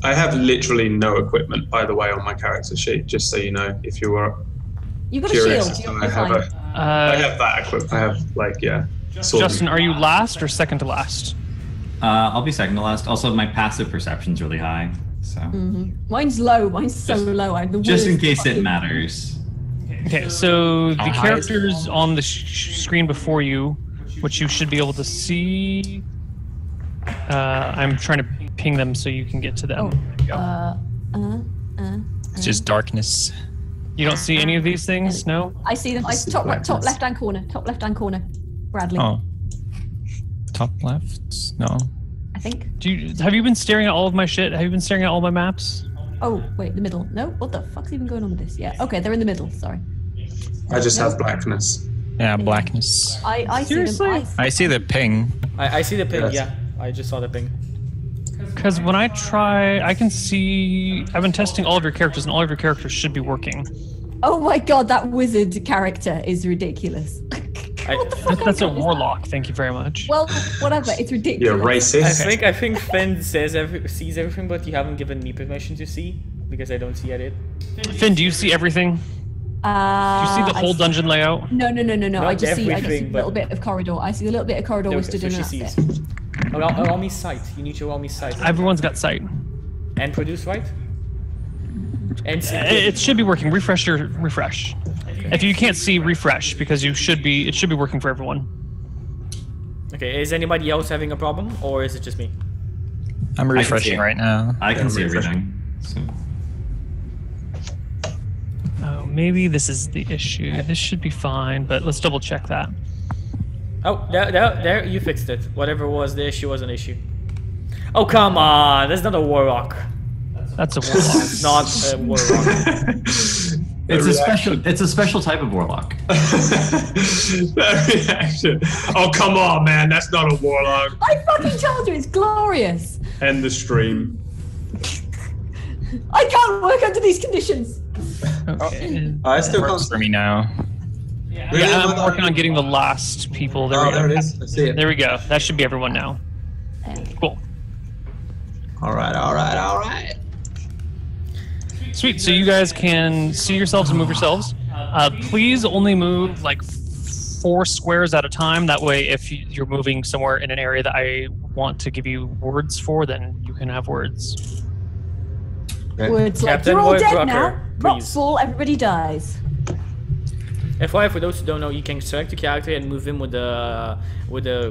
I have literally no equipment, by the way, on my character sheet, just so you know, if you were You've got curious. a shield. I have that equipment. I have, like, yeah. Sword. Justin, are you last or second to last? I'll be second to last. Also, my passive perception's really high, so. Mine's low. Mine's so low. I'm the Just in worst case it fucking- matters. Okay, so the characters on the screen before you, which you should be able to see. I'm trying to ping them so you can get to them. It's just darkness. You don't see any of these things? No? I see them. Top left-hand corner. Top left-hand corner. Bradley, Oh. Top left? No. I think. Have you been staring at all of my shit? Have you been staring at all my maps? Oh, wait, the middle. No? What the fuck's even going on with this? Yeah, okay, they're in the middle. Sorry. I just have blackness. Yeah, blackness. I see Seriously? them. I see the ping. I see the ping, Yes. yeah. I just saw the ping. Because when I try, I can see. I've been testing all of your characters, and all of your characters should be working. Oh my god, that wizard character is ridiculous. What the fuck? That's a warlock. Thank you very much. Well, whatever. It's ridiculous. You're racist. I think Finn sees everything, but you haven't given me permission to see because I don't see at it. Finn, do you see everything? Do you see the whole dungeon layout? No. I just see a everything, little bit of corridor. I see a little bit of corridor Okay, with stood so in she that sees. bit. Allow me sight. You need to allow me sight. Everyone's got sight. And produce, right? And see. It should be working. Refresh. If you can't see, refresh because it should be working for everyone. Okay, is anybody else having a problem, or is it just me? I'm refreshing it. right now. I can I'm see refreshing. everything. So. Oh, maybe this is the issue. This should be fine, but let's double check that. Oh, there, you fixed it. Whatever was the issue was an issue. Oh, come on, that's not a warlock. That's a warlock. It's not a warlock. It's a special type of warlock. That reaction. Oh, come on, man. That's not a warlock. I fucking told you, it's glorious. End the stream. I can't work under these conditions. Okay. I still can't. Works for me now. Yeah, I'm working on getting the last people. There we go. There it is. I see it. There we go. That should be everyone now. Cool. All right. Sweet. So you guys can see yourselves and move yourselves. Please only move like 4 squares at a time. That way, if you're moving somewhere in an area that I want to give you words for, then you can have words. Words like, Captain you're all Wood dead Rocker, now. Rocks please. fall, everybody dies. FYI, for those who don't know, you can select your character and move him with the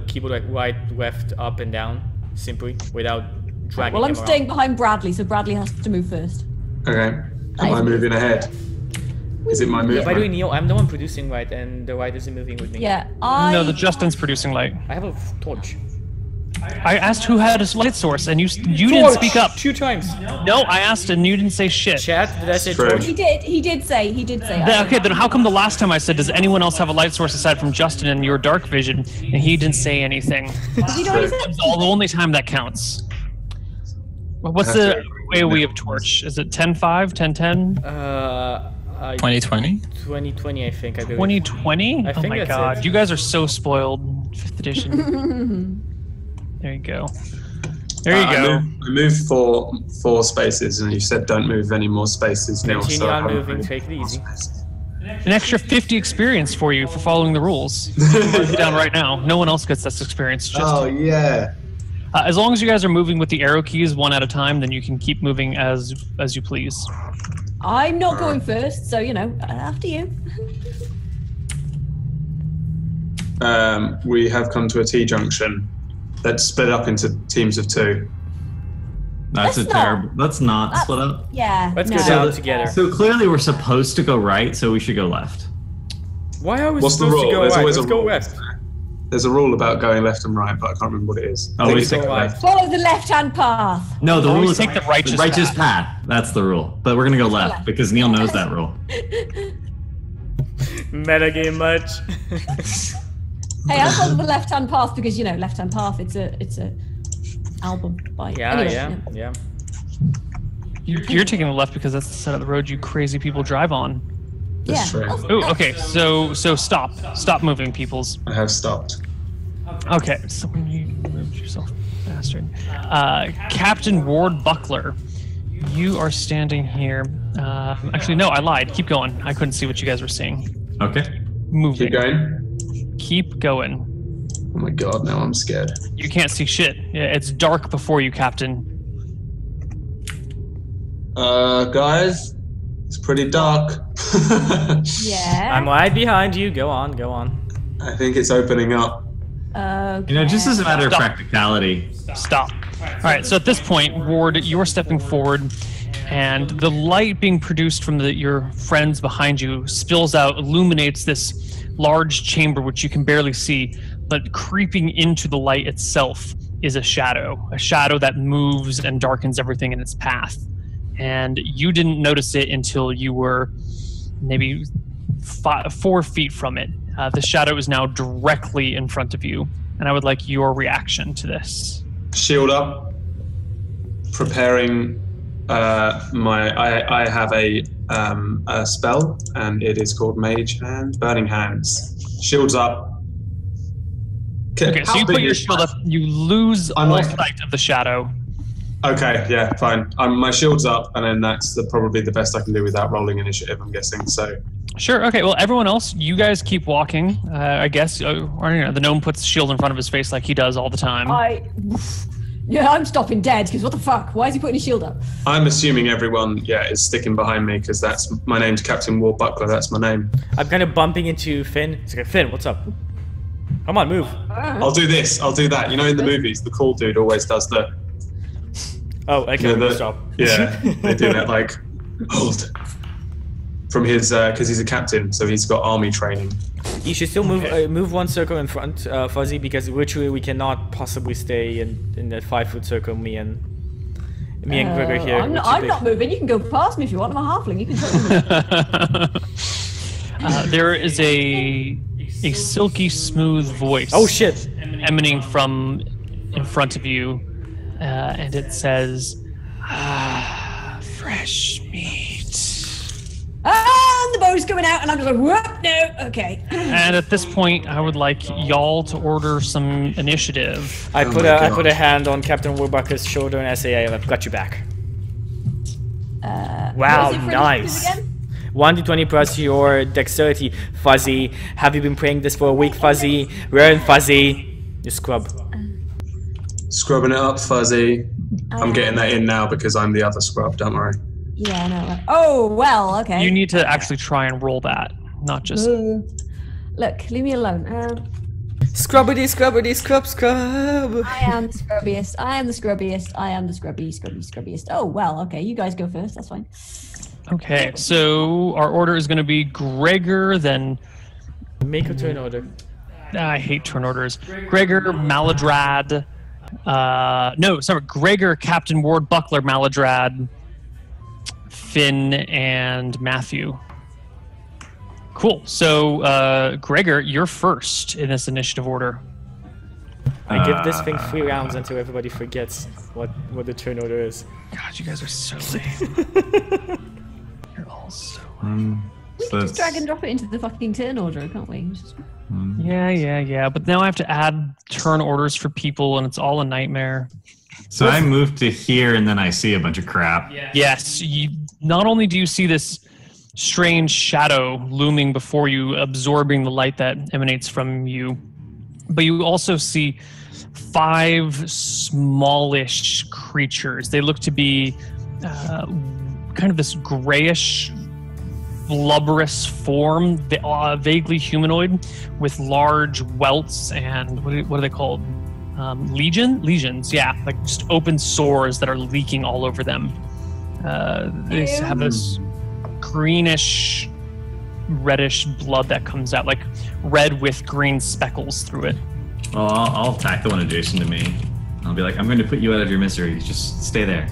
keyboard like right, left, up, and down, simply without dragging Well, I'm him staying around. behind Bradley, so Bradley has to move first. Okay. Am I moving ahead? Is it my movement? By the way, Neal, I'm the one producing right, and the right isn't moving with me. Yeah, No, the Justin's producing light. I have a torch. I asked who had a light source, and you didn't speak up. 2 times. No, I asked, and you didn't say shit. Chat, did I say True. torch? He did say. Okay, then how come the last time I said, does anyone else have a light source aside from Justin and your dark vision, and he didn't say anything? You know what he said? It's the only time that counts. What's the AoE of torch? Is it 10.5, 10.10? 2020? 2020, I think. I believe. 2020? I Oh think my that's god, it. you guys are so spoiled. 5th edition. There you go. There you go. I moved 4 spaces, and you said don't move any more spaces, Neal. Continue So I on haven't moving, moved take it more easy. spaces. An extra 50 experience for you for following the rules. Mark it down right now. No one else gets this experience. Just Oh yeah. as long as you guys are moving with the arrow keys one at a time, then you can keep moving as you please. I'm not going first, so after you. We have come to a T-junction. Let's split up into teams of 2. That's Let's a terrible. Let's not split up. Yeah. Let's no. go down together. So clearly we're supposed to go right, so we should go left. Why are we What's the supposed rule? to go There's right? always Let's a go rule. west. There's a rule about going left and right, but I can't remember what it is. Oh, I think we it's go go right. left. Follow the left-hand path. No, the Always rule is take the righteous path. That's the rule. But we're gonna go left because Neal knows that rule. Metagame much. Hey, I follow the left-hand path because left-hand path. It's a album by. Yeah, Anyway, yeah. You're taking the left because that's the side of the road you crazy people drive on. That's true. Ooh, okay. So stop moving, peoples. I have stopped. Okay, so when you moved yourself, bastard. Captain Ward Buckler, you are standing here. Actually, no, I lied. Keep going. I couldn't see what you guys were seeing. Okay. Moving. Keep going. Keep going. Oh my god, now I'm scared. You can't see shit. Yeah, it's dark before you, Captain. Guys, it's pretty dark. Yeah. I'm right behind you. Go on, go on. I think it's opening up. Okay. You know, just as a matter of Stop. practicality. Stop. All right, so at this point, Ward, you're stepping forward, and the light being produced from your friends behind you spills out, illuminates this large chamber, which you can barely see, but creeping into the light itself is a shadow that moves and darkens everything in its path. And you didn't notice it until you were maybe 4 feet from it. The shadow is now directly in front of you, and I would like your reaction to this. Shield up. Preparing I have a spell, and it is called Mage Hand, Burning Hands. Shields up. Okay, so you put your shield up, you lose I'm all like- sight of the shadow. Okay, yeah, fine. My shield's up, and then that's probably the best I can do without rolling initiative, I'm guessing. So, Sure, okay, well, everyone else, you guys keep walking, I guess. Or, you know, the gnome puts the shield in front of his face like he does all the time. Yeah, I'm stopping dead, because what the fuck? Why is he putting his shield up? I'm assuming everyone, is sticking behind me because that's my name's Captain Ward Buckler. That's my name. I'm kind of bumping into Finn. It's like, Finn, what's up? Come on, move. I'll do this. I'll do that. You know, in the movies, the cool dude always does the. Oh, okay, stop. Yeah, they do that like hold from his because he's a captain, so he's got army training. You should still move one circle in front, Fuzzy, because literally we cannot possibly stay in that 5-foot circle. Me and Gregor here. I'm not moving. You can go past me if you want. I'm a halfling. You can totally There is a silky smooth voice. Oh shit! Emanating from in front of you, and it says, "Fresh meat." the bow's coming out, and I'm just like, whoop, no, okay. And at this point, I would like y'all to order some initiative. I put a hand on Captain Warbucker's shoulder and say, I've got you back. Wow, what is it for nice. initiative again? 1d20 plus your dexterity, Fuzzy. Have you been playing this for a week, Fuzzy? Where in Fuzzy? You scrub. Scrubbing it up, Fuzzy. I'm getting that in now because I'm the other scrub, don't worry. Yeah, I know. Oh, well, okay. You need to actually try and roll that, not just... Look, leave me alone. Scrubbity, scrubbity, scrub, scrub. I am the scrubbiest. I am the scrubbiest. I am the scrubbiest. Oh, well, okay. You guys go first. That's fine. Okay, so our order is going to be Gregor, then... Make a turn order. I hate turn orders. Gregor, Maladrad... Gregor, Captain Ward Buckler, Maladrad, Finn, and Matthew. Cool. So, Gregor, you're first in this initiative order. I give this thing 3 rounds until everybody forgets what the turn order is. God, you guys are so lame. You're all so lame. We can just drag and drop it into the fucking turn order, can't we? Yeah. But now I have to add turn orders for people, and it's all a nightmare. So I moved to here, and then I see a bunch of crap. Yes. Not only do you see this strange shadow looming before you, absorbing the light that emanates from you, but you also see 5 smallish creatures. They look to be kind of this grayish, blubberous form, vaguely humanoid, with large welts and what are they called? Legions, yeah, like just open sores that are leaking all over them. They have this greenish, reddish blood that comes out, like red with green speckles through it. Well, I'll attack the one adjacent to me. I'll be like, I'm going to put you out of your misery. Just stay there.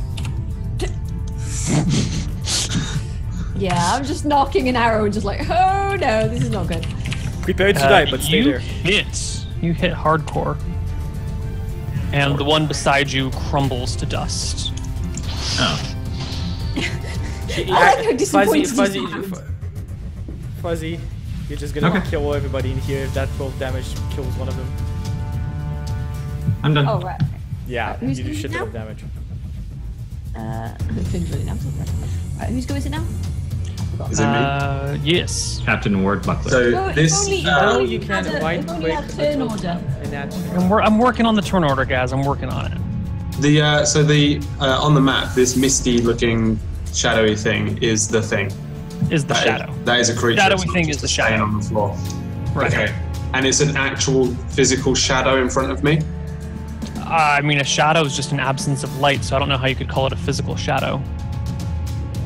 Yeah, I'm just knocking an arrow and just like, oh no, this is not good. Prepare to die, but stay there. You hit hardcore. And the one beside you crumbles to dust. Oh. I like how disappointed Fuzzy, he sounds. Fuzzy. You're just gonna kill everybody in here if that 12 damage kills one of them. I'm done. Oh, right. Yeah, who's you do going shit now? ton of damage. Finn's running now. Right, whose go is it now? Is it me? Yes. Captain Ward Buckler. So No, if this. only, Oh, if you only can had a- right if only click had turn order. in that. I'm working on the turn order, guys. I'm working on it. On the map, this misty-looking, shadowy thing is the thing. Is the That shadow. That is a creature. Shadowy It's not thing just is the a stain shadow. on the floor. Right. Okay. And it's an actual physical shadow in front of me. I mean, a shadow is just an absence of light, so I don't know how you could call it a physical shadow.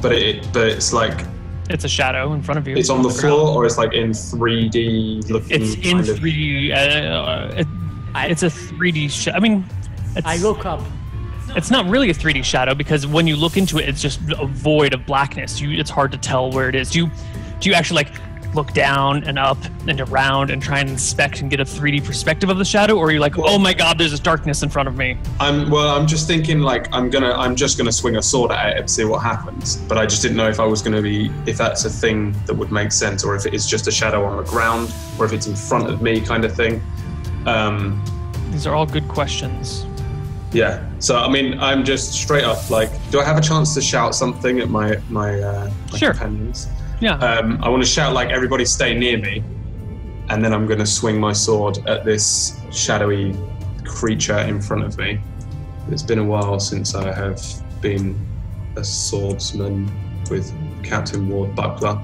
But it's like It's a shadow in front of you. it's on the ground. floor, or it's like in 3D looking. It's in kind of- 3D. It's a 3D. I mean, I woke up. it's not really a 3D shadow because when you look into it, it's just a void of blackness. It's hard to tell where it is. Do you actually like look down and up and around and try and inspect and get a 3D perspective of the shadow, or are you like, oh my god, there's this darkness in front of me? I'm just thinking like I'm just gonna swing a sword at it and see what happens. But I just didn't know if if that's a thing that would make sense, or if it is just a shadow on the ground, or if it's in front of me kind of thing. These are all good questions. Yeah. So I mean, I'm just straight up like, do I have a chance to shout something at my Sure. companions? Yeah. I want to shout like, everybody stay near me, and then I'm going to swing my sword at this shadowy creature in front of me. It's been a while since I have been a swordsman with Captain Ward Buckler.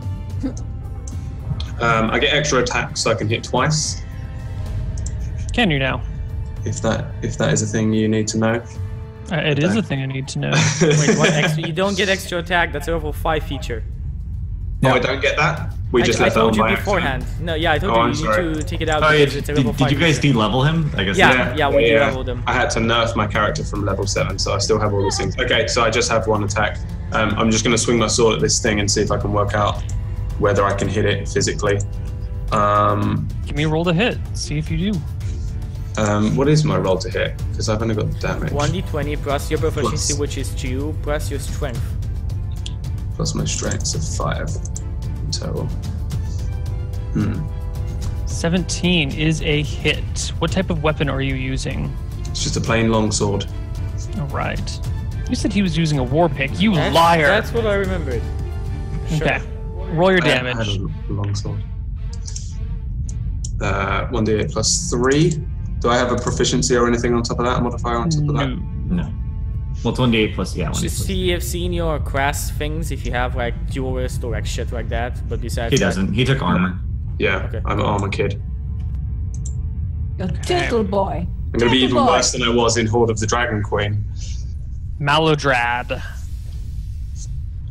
I get extra attacks, so I can hit twice. Can you now? If that is a thing you need to know. It is a thing I need to know. Wait, what extra? You don't get extra attack. That's a level 5 feature. Oh, I don't get that? We just I left that told on you by beforehand. accident. No, yeah, I told Oh, you I'm you sorry. need to take it out Oh, yeah, because it's a level 5 did you guys feature. de-level him? I guess. Yeah, we de-leveled him. I had to nerf my character from level 7, so I still have all these things. Okay, so I just have one attack. I'm just going to swing my sword at this thing and see if I can work out whether I can hit it physically. Give me a roll to hit. See if you do. What is my roll to hit? Because I've only got damage. 1d20 plus your proficiency, Plus. which is 2, plus your strength. Plus my strength, so 5 in total. 17 is a hit. What type of weapon are you using? It's just a plain long sword. All right. You said he was using a war pick. You That's- liar. That's what I remembered. Sure. Okay. Roll your I had damage. a long sword. 1d8 plus 3. Do I have a proficiency or anything on top of that? A modifier on top of that? No. No. Well, it's 1d8 plus, yeah, 1d8 Just plus. see if seen your crass things, if you have like duelist or like shit like that. But besides He that- doesn't. He took armor. Yeah, Okay. I'm an armor kid. You're turtle boy. I'm going to be even Turtle boy. worse than I was in Horde of the Dragon Queen. Malodrad.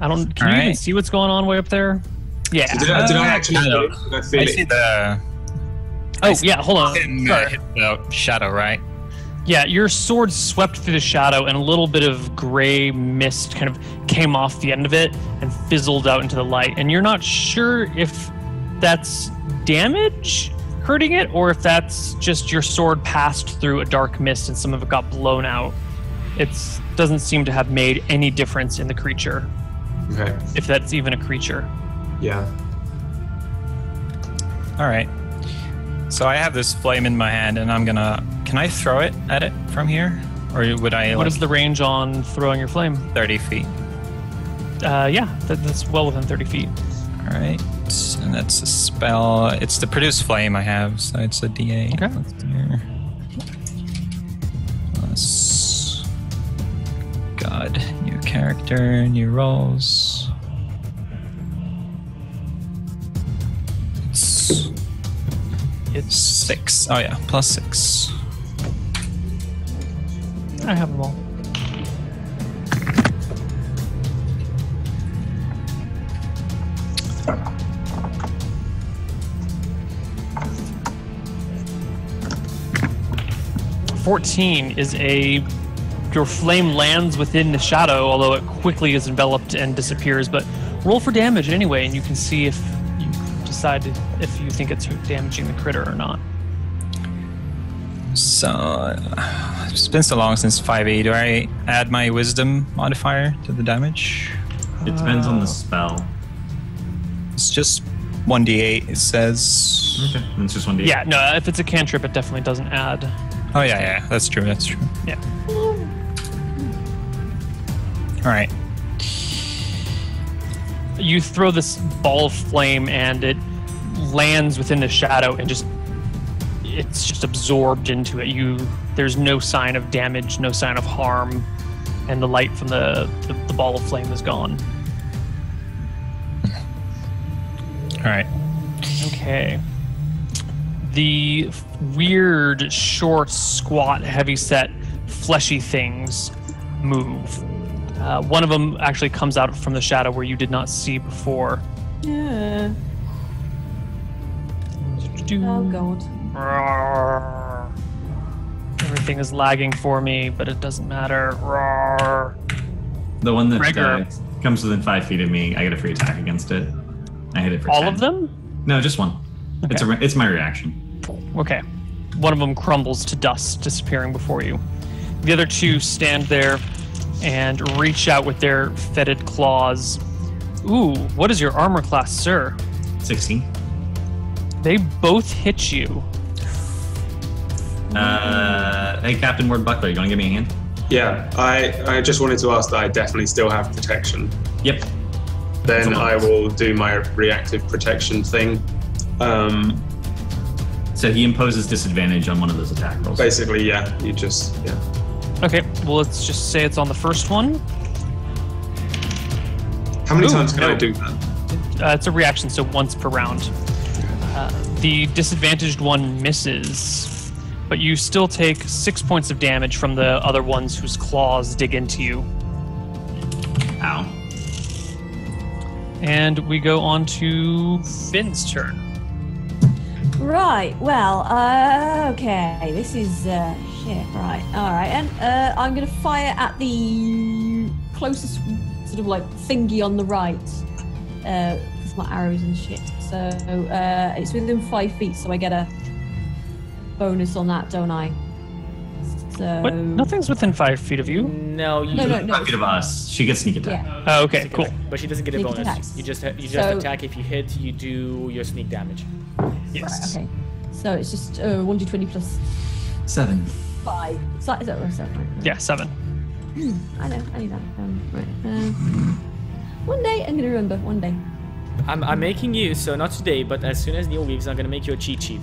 Can you even Alright. see what's going on way up there? Yeah. Did I actually kind feel of. it? Did I feel I it? see the Oh, yeah, hold on. hit Sorry. the shadow, right? Yeah, your sword swept through the shadow, and a little bit of gray mist kind of came off the end of it and fizzled out into the light. And you're not sure if that's damage hurting it, or if that's just your sword passed through a dark mist and some of it got blown out. It doesn't seem to have made any difference in the creature, Okay, if that's even a creature. yeah. All right. So I have this flame in my hand, and I'm gonna. Can I throw it at it from here, or would I? What like, is the range on throwing your flame? 30 feet? Yeah, that's well within 30 feet. All right, and that's a spell. It's the produce flame I have, so it's a D8. Okay. Let's do here. Plus, God, new character, new rolls. It's 6. Oh yeah, plus 6. I have them all. $14 is your flame lands within the shadow, although it quickly is enveloped and disappears. But roll for damage anyway, and you can see if you decide if you think it's damaging the critter or not. So it's been so long since 5e. Do I add my wisdom modifier to the damage? It depends on the spell. It's just 1d8, it says. Okay. And it's just 1d8. Yeah, no, if it's a cantrip, it definitely doesn't add. Oh, yeah, that's true, that's true. Yeah. Alright. You throw this ball of flame and it lands within the shadow and it's just absorbed into it. There's no sign of damage, no sign of harm, and the light from the ball of flame is gone. Alright. Okay. The weird, short, squat, heavy-set, fleshy things move. One of them actually comes out from the shadow where you did not see before. Yeah. Oh god. Everything is lagging for me, but it doesn't matter. The one that Gregor. comes within 5 feet of me, I get a free attack against it. I hit it for All 10. of them? No, just one. Okay. It's my reaction. Okay. One of them crumbles to dust, disappearing before you. The other two stand there and reach out with their fetid claws. Ooh, what is your armor class, sir? 16. They both hit you. Hey, Captain Ward Buckler, you want to give me a hand? Yeah, I just wanted to ask that I definitely still have protection. Yep. Then I will do my reactive protection thing. So he imposes disadvantage on one of those attack rolls. Basically, yeah. Okay, well, let's just say it's on the first one. How many Ooh, times can no. I do that? It's a reaction, so once per round. The disadvantaged one misses, but you still take 6 points of damage from the other ones whose claws dig into you. Ow. And we go on to Finn's turn. Right, well, okay, this is, shit, right, alright, and, I'm gonna fire at the closest sort of, like, thingy on the right, with my arrows and shit, so, it's within 5 feet, so I get a bonus on that, don't I? So... What? Nothing's within 5 feet of you. No, you. No. 5 feet of us. She gets sneak attack. Yeah. Oh, okay, cool. But she doesn't get a Sneak bonus. attacks. You just So- attack. If you hit, you do your sneak damage. Yes. Okay, so it's just 1d20 plus 7. 5. Is that right? Yeah, 7. I know, I need that. Right. One day, I'm gonna remember. One day. I'm making you, so not today, but as soon as Neal leaves, I'm gonna make you a cheat sheet.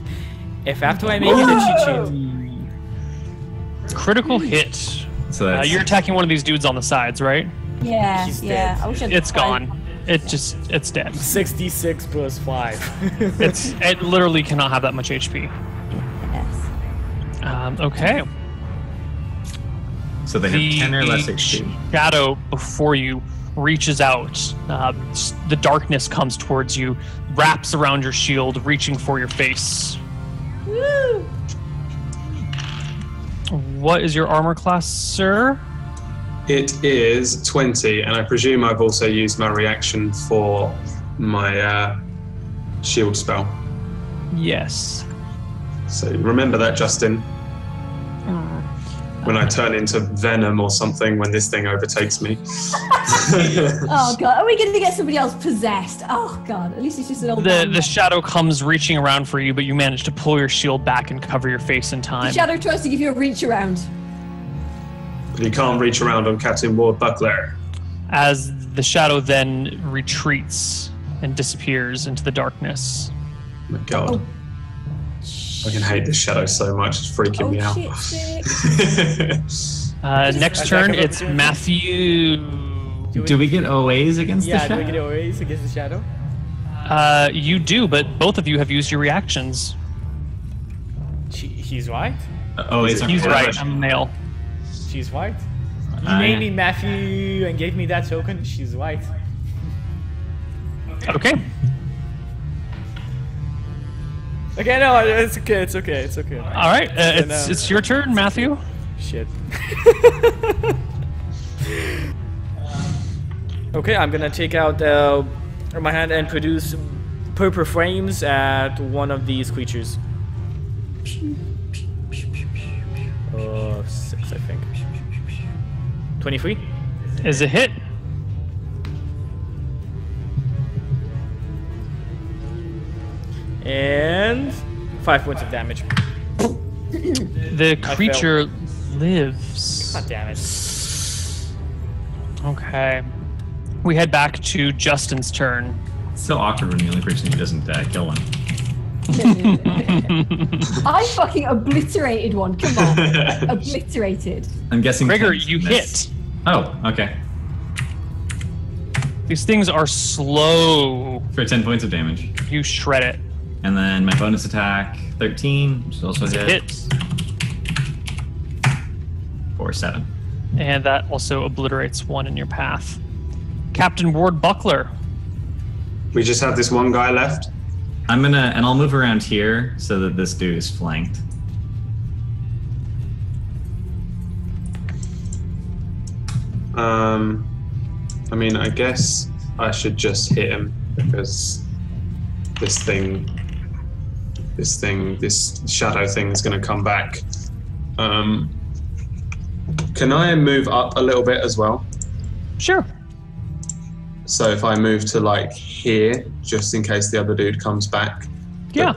If after I make you the cheat sheet, Critical hit. So that's You're attacking one of these dudes on the sides, right? Yeah, She's yeah. dead. I wish I'd It's tried- gone. It's dead. 66 plus 5. It literally cannot have that much HP. Yes. Okay. So they have 10 or less HP. Shadow before you reaches out. The darkness comes towards you, wraps around your shield, reaching for your face. Woo! What is your armor class, sir? It is 20, and I presume I've also used my reaction for my shield spell. Yes. So remember that, Justin. When I turn into Venom or something when this thing overtakes me. Oh god, are we going to get somebody else possessed? Oh god, at least it's just an old man. The shadow comes reaching around for you, but you manage to pull your shield back and cover your face in The time. shadow tries to give you a reach around. But you can't reach around on Captain Ward Buckler. As the shadow then retreats and disappears into the darkness. Oh my god. Oh. I can hate this shadow so much, it's freaking me out. Shit, sick. Next turn, it's Matthew. Do we get OAs against the Yeah, shadow? do we get always against the shadow? You do, but both of you have used your reactions. He's right. OAs are He's right. I'm male. She's right. You I- named me Matthew and gave me that token. She's right. Okay. Okay, no, it's okay. It's okay. It's okay. All right. no. It's your turn, Matthew. Shit. Okay, I'm gonna take out my hand and produce purple flames at one of these creatures. 6, I think. 23. Is a hit. And 5 points of damage. The creature lives. God damn it. Okay. We head back to Justin's turn. It's so awkward when the only person who doesn't kill one. I fucking obliterated one. Come on. Obliterated. I'm guessing. Gregor, 10's you miss. hit. Oh, okay. These things are slow. For 10 points of damage. You shred it. And then my bonus attack, 13, which is also hits. For 7. And that also obliterates one in your path. Captain Ward Buckler. We just have this one guy left. And I'll move around here so that this dude is flanked. I mean, I guess I should just hit him because this shadow thing is going to come back. Can I move up a little bit as well? Sure. So if I move to like here, just in case the other dude comes back. Yeah.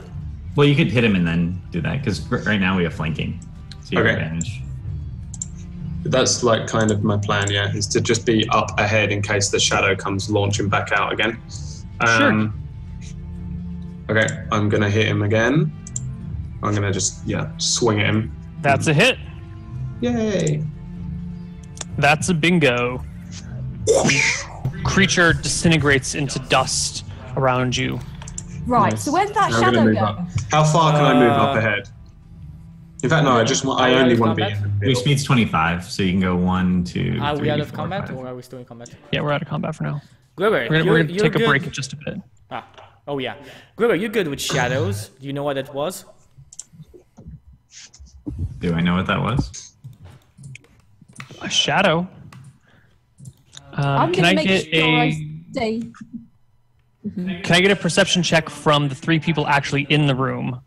Well, you could hit him and then do that because right now we have flanking. So you have advantage. That's like kind of my plan, yeah, is to just be up ahead in case the shadow comes launching back out again. Sure. Okay, I'm gonna hit him again. I'm gonna just, swing at him. That's a hit. Yay! That's a bingo. Creature disintegrates into dust around you. Right, Nice. so where's that Now I'm gonna shadow move go? up. How far can I move up ahead? In fact, no, I only want to be in the Your middle. speed's 25, so you can go 1, 2, Are we 3, out of 4, combat 5. or are we still in combat? Yeah, we're out of combat for now. Gregor, We're gonna you're take a good. break in just a bit. Oh yeah. Gregor, you're good with shadows. Do you know what that was? Do I know what that was? A shadow. I'm Can gonna I make get sure I a stay. Can I get a perception check from the 3 people actually in the room?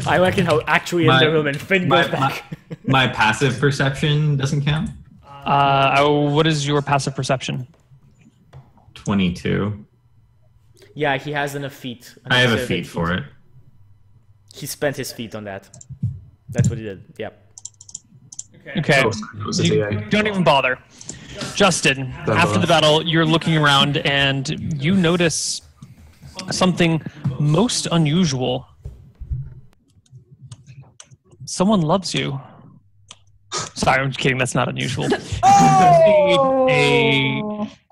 I reckon how actually in the room and Finn goes back. My passive perception doesn't count. What is your passive perception? 22. Yeah, he has a feat. I have a feat for it. He spent his feat on that. That's what he did. Yep. Okay. It was a You DA. don't even bother. Justin, after the battle, you're looking around and you notice something most unusual. Someone loves you. Sorry, I'm just kidding. That's not unusual. Oh!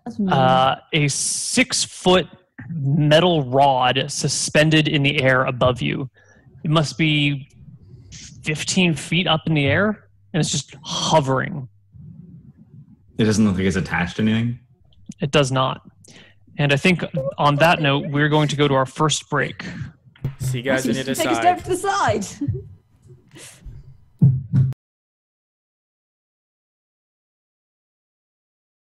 That's mean. A 6-foot metal rod suspended in the air above you. It must be 15 feet up in the air, and it's just hovering. It doesn't look like it's attached to anything. It does not. And I think on that note, we're going to go to our first break. See you guys on the other Take a step side. to the side.